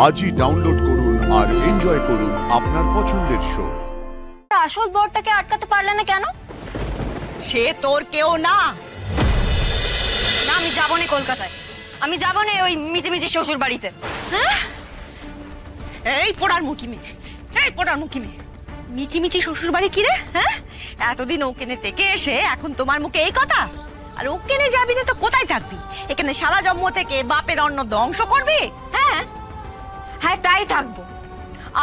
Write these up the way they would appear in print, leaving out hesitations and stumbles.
আজই ডাউনলোড করুন আর এনজয় করুন আপনার পছন্দের শো। আসল বরটাকে আটকাতে পারলে না কেন? সে তোর কেউ না। না, আমি যাবো না কলকাতায়, আমি যাবো না ওই মিচিমিচি শ্বশুর বাড়িতে। হ্যাঁ, এই পোড়ার মুখী মেয়ে, এই পোড়ার মুখী মেয়ে, মিচিমিচি শ্বশুর বাড়ি কি রে? হ্যাঁ, এতদিন ওকেনে থেকে এসে এখন তোমার মুখে এই কথা? আর ওকেনে যাবি না তো কোথায় থাকবি? এখানে শালা জন্ম থেকে বাপের অন্ন ধ্বংস করবি? হ্যাঁ হ্যাঁ, তাই থাকবো,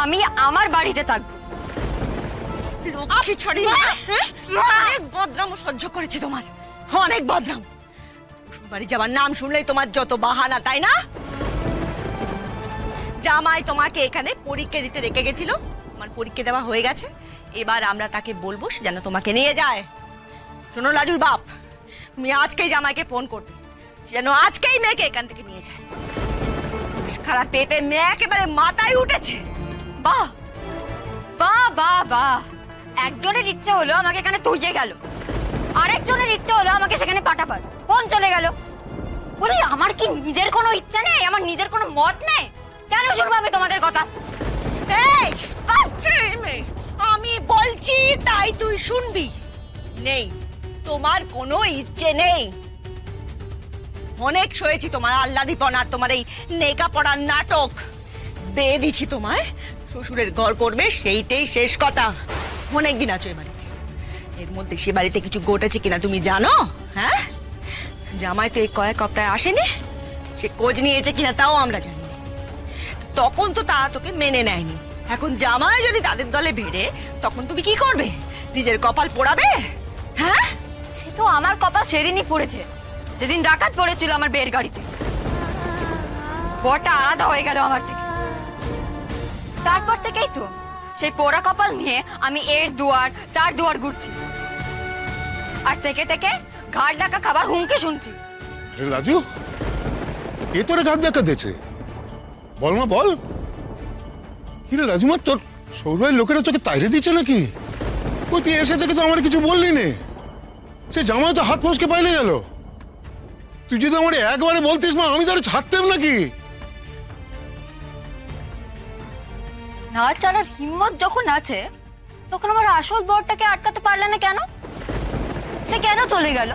আমি আমার বাড়িতে থাকবো। লক্ষ্মী ছড়ি, অনেক বদনাম সহ্য করেছি তোমার, অনেক বদনাম। বাড়ি যাবার নাম শুনলেই তোমার যত বাহানা, তাই না? জামাই তোমাকে এখানে পরীক্ষা দিতে রেখে গেছিল, আমার পরীক্ষা দেওয়া হয়ে গেছে, এবার আমরা তাকে বলবো সে যেন তোমাকে নিয়ে যায়। শোনো লাজুর বাপ, তুমি আজকেই জামাইকে ফোন করবে যেন আজকেই মেয়েকে এখান থেকে নিয়ে যায়। খারাপ পেপে মেয়ে একেবারে মাথায় উঠেছে। বাহ বাহ বাহ বাহ, একজনের ইচ্ছে হলো আমাকে এখানে তুইয়ে গেল, আরেকজনের ইচ্ছে হলো আমাকে সেখানে পাঠাবার, ফোন চলে গেল। বলি আমার কি নিজের কোনো ইচ্ছা নেই? আমার নিজের কোনো মত নেই? কেন শুনবো আমি তোমাদের কথা? এই, আমি বলছি তাই তুই শুনবি? নেই, তোমার কোনো ইচ্ছে নেই। অনেক সয়েছি তোমার আহ্লাদীপনা আর তোমার এই নেকা পড়ার নাটক। দিয়ে দিছি তোমায়, শ্বশুরের ঘর করবে সেইটাই শেষ কথা। অনেক দিন আছো এ বাড়িতে, এর মধ্যে সে বাড়িতে কিছু ঘটেছে কিনা তুমি জানো? হ্যাঁ, জামাই তো এই কয়েক সপ্তাহে আসেনি, সে খোঁজ নিয়েছে কিনা তাও আমরা জানি না। তখন তো তারা তোকে মেনে নেয়নি, এখন জামাই যদি তাদের দলে ভিড়ে তখন তুমি কি করবে? নিজের কপাল পোড়াবে? হ্যাঁ, সে তো আমার কপাল সেদিনই পড়েছে যেদিন ডাকাত পড়েছিল আমার বের গাড়িতে। বরটা আলাদা হয়ে গেল আমার থেকে, তারপর থেকেই তো সেই পোড়া কপাল নিয়ে আমি এর দুয়ার তার দুয়ার ঘুরছি, আর থেকে থেকে ঘাট ডাকা খাবার হুমকে শুনছি। লাজু, এ তোরে ঘাট দেখা দিয়েছে? বল মা বল, কি রে লাজুমা, তোর সৌরভের লোকেরা তোকে তাইরে দিচ্ছে নাকি? ওই তুই এসে থেকে তো আমার কিছু বললি নে, সে জামাই তো হাত ফসকে পাইলে গেল। তুই যদি আমার একবারে বলতিস মা, আমি তাহলে ছাড়তাম নাকি? না ছাড়ার হিম্মত যখন আছে তখন আমার আসল বরটাকে আটকাতে পারলে না কেন? সে কেন চলে গেল?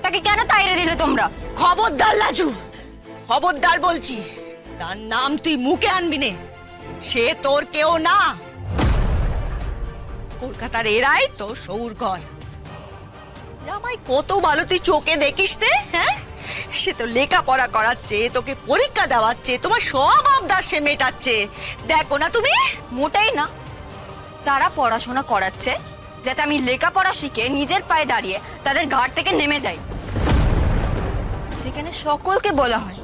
তাকে কেন তাইরে দিলে তোমরা? খবরদার লাজু, খবরদার বলছি, তার নাম তুই মুখে আনবি নে। সে তোর কেউ না, কলকাতার এরাই তো সৌর ঘর। জামাই কত ভালো তুই চোখে দেখিস রে। হ্যাঁ, সে তো লেখাপড়া করাচ্ছে, তোকে পরীক্ষা দেওয়াচ্ছে, তোমার সব আবদার সে মেটাচ্ছে। দেখো না তুমি? মোটেই না, তারা পড়াশোনা করাচ্ছে যাতে আমি লেখাপড়া শিখে নিজের পায়ে দাঁড়িয়ে তাদের ঘাট থেকে নেমে যাই। সেখানে সকলকে বলা হয়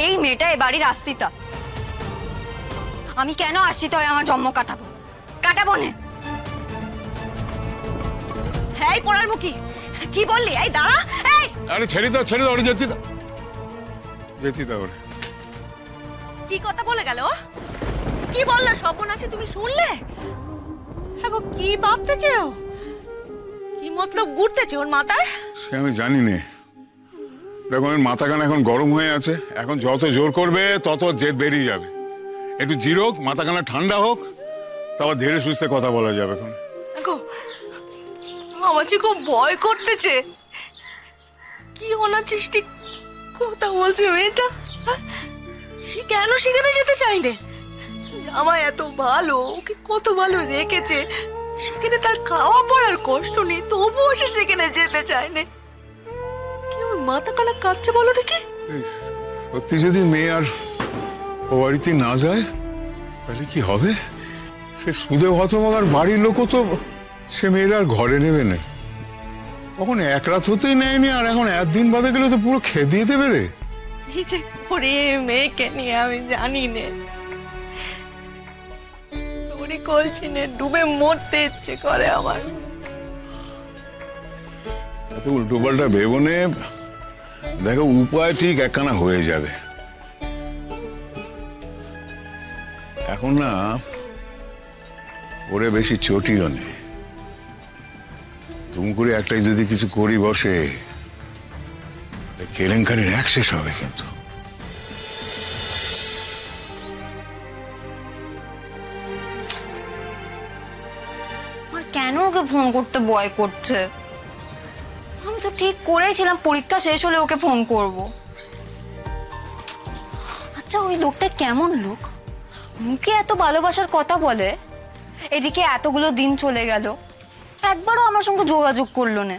এই মেয়েটা এ বাড়ির আশ্রিতা। আমি কেন আশ্রিত হয়ে আমার জন্ম কাটাবো? কাটাবো না। হ্যাঁ, পড়ার মুখী, কি বললি? এই দাঁড়া, এই আরে ছেড়ে দাও ছেড়ে দাও, ওরে যেতে দাও, যেতে দাও ওরে। কি কথা বলে গেল? কি বললো সর্বনাশী, তুমি শুনলে? এখন কি ভাবতেছে ও? কি মতলব ঘুরতেছে ওর মাথায়? সে আমি জানি নে। দেখো আমার মাথা কান এখন গরম হয়ে আছে, এখন যত জোর করবে তত জেদ বেরিয়ে যাবে। একটু জিরোক, মাথা কানা ঠান্ডা হোক, তারপর ধীরে সুস্থে কথা বলা যাবে। এখন দেখো আমার যে খুব ভয় করতেছে। কি অনাচিষ্টি কথা বলছে মেয়েটা? সে কেন সেখানে যেতে চাইলে? জামাই এত ভালো, ওকে কত ভালো রেখেছে, সেখানে তার খাওয়া পড়ার কষ্ট নেই, তবুও সে সেখানে যেতে চায় না। কি ওর মাথা কালা কাচ্ছে বলো দেখি? সত্যি যদি মেয়ে আর ও বাড়িতে না যায় তাহলে কি হবে? সে সুদে হতভাগার বাড়ির লোকও তো সে মেয়ের আর ঘরে নেবে না। তখন এক রাত হতেই নেয়নি, আর এখন একদিন বাদে গেলে তো পুরো খেয়ে দিয়ে দেবে রে। কি যে করে মেয়েকে নিয়ে আমি জানি না, তোরই কলসিনে ডুবে মরতে ইচ্ছে করে আমার। উল্টো পাল্টা ভেবো নে, দেখো উপায় ঠিক একখানা হয়ে যাবে। এখন না ওরে বেশি চটিও নেই, তুমি করে একটাই যদি কিছু করি বসে, কেলেঙ্কারির এক শেষ হবে। কিন্তু ওকে ফোন করতে ভয় করছে। আমি তো ঠিক করেছিলাম পরীক্ষা শেষ হলে ওকে ফোন করব। আচ্ছা ওই লোকটা কেমন লোক? মুখে এত ভালোবাসার কথা বলে, এদিকে এতগুলো দিন চলে গেল, একবারও আমার সঙ্গে যোগাযোগ করলো না।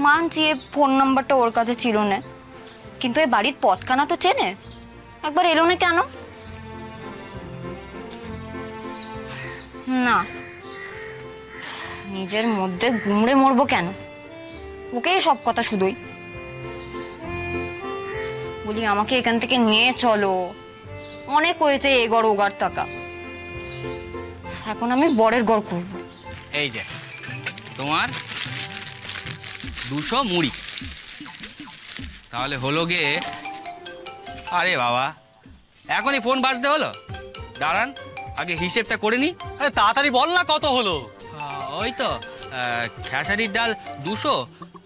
মানছি ফোন নাম্বারটা ওর কাছে ছিল না, কিন্তু এই বাড়ির পথখানা তো চেনে, একবার এলো না কেন? না, নিজের মধ্যে গুমড়ে মরবো কেন? ওকেই সব কথা শুধুই বলি, আমাকে এখান থেকে নিয়ে চলো, অনেক হয়েছে এগর ওগার টাকা, এখন আমি বরের ঘর করব। এই যে তোমার 200 মুড়ি, তাহলে হলো গে। আরে বাবা, এখনই ফোন বাজতে হলো? দাঁড়ান, আগে হিসেবটা করে নি। তাড়াতাড়ি বল না কত হলো। ওই তো খেসারির ডাল 200,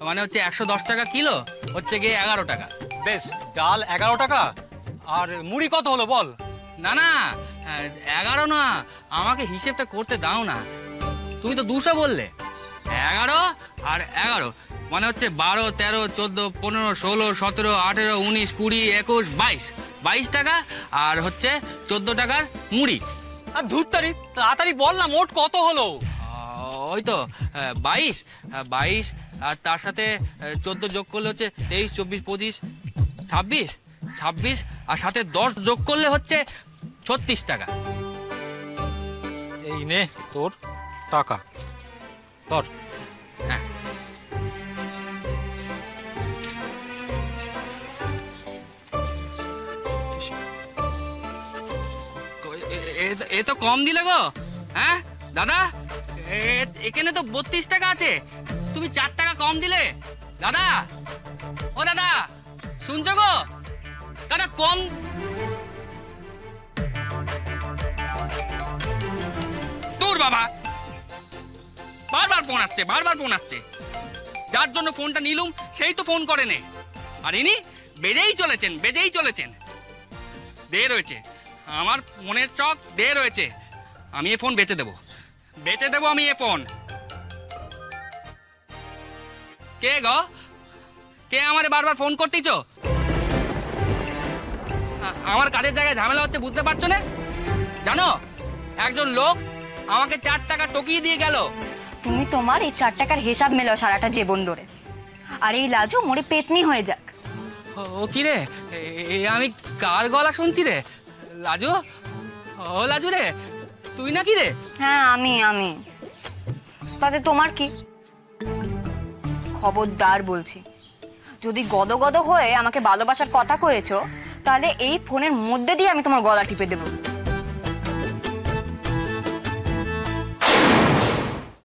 মানে হচ্ছে 110 টাকা কিলো, হচ্ছে গিয়ে 11 টাকা। বেশ, ডাল 11 টাকা, আর মুড়ি কত হলো বল। না না, 11 না, আমাকে হিসেবটা করতে দাও না। তুমি তো 200 বললে, 11 আর 11 মানে হচ্ছে 12, 13, 14, 15, 16, 17, 18, 19, 20, 21, 22 টাকা, আর হচ্ছে 14 টাকার মুড়ি। আর ধুত্তারি, তাড়াতাড়ি বল না মোট কত হলো। ওই তো 22, আর তার সাথে 14 যোগ করলে হচ্ছে 23, 24, 25, 26, আর সাথে 10 যোগ করলে হচ্ছে 36 টাকা। এই নে তোর টাকা, তোর। হ্যাঁ, এ তো কম দিলে গো। হ্যাঁ দাদা, এখানে তো 32 টাকা আছে, তুমি 4 টাকা কম দিলে। দাদা, ও দাদা, শুনছো গো? দাদা কম। তোর বাবা, বারবার ফোন আসছে, যার জন্য ফোনটা নিলুম সেই তো ফোন করে নে। আর ইনি বেজেই চলেছেন। দে রয়েছে, আমার মনের চক দে রয়েছে। আমি এ ফোন বেচে দেবো আমি এ ফোন। কে গো? কে আমারে বারবার ফোন করতেছ? আমার কাজের জায়গায় ঝামেলা হচ্ছে, বুঝতে পারছো না? জানো, একজন লোক আমাকে 4 টাকা টকিয়ে দিয়ে গেল। তুমি তোমার এই 4 টাকার হিসাব মেলাও সারাটা জীবন ধরে, আর এই লাজু মোড়ে পেতনি হয়ে যাক। ও কি রে, আমি কার গলা শুনছি রে? লাজু, ও লাজু রে, তুই নাকি রে? হ্যাঁ আমি। তাতে তোমার কি? খবরদার বলছি, যদি গদ হয়ে আমাকে ভালোবাসার কথা কয়েছো, তাহলে এই ফোনের মধ্যে দিয়ে আমি তোমার গলা টিপে দেবো।